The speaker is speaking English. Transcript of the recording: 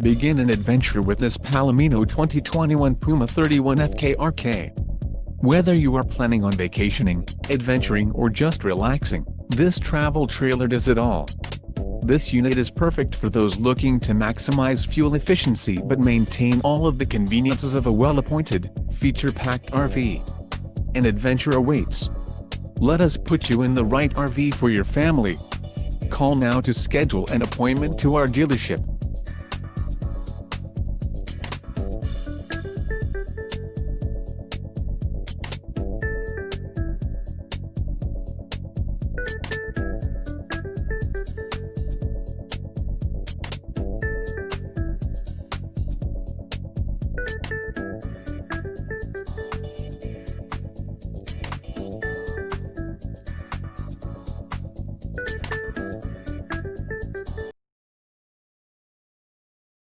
Begin an adventure with this Palomino 2021 Puma 31 FKRK. Whether you are planning on vacationing, adventuring or just relaxing, this travel trailer does it all. This unit is perfect for those looking to maximize fuel efficiency but maintain all of the conveniences of a well-appointed, feature-packed RV. An adventure awaits. Let us put you in the right RV for your family. Call now to schedule an appointment to our dealership.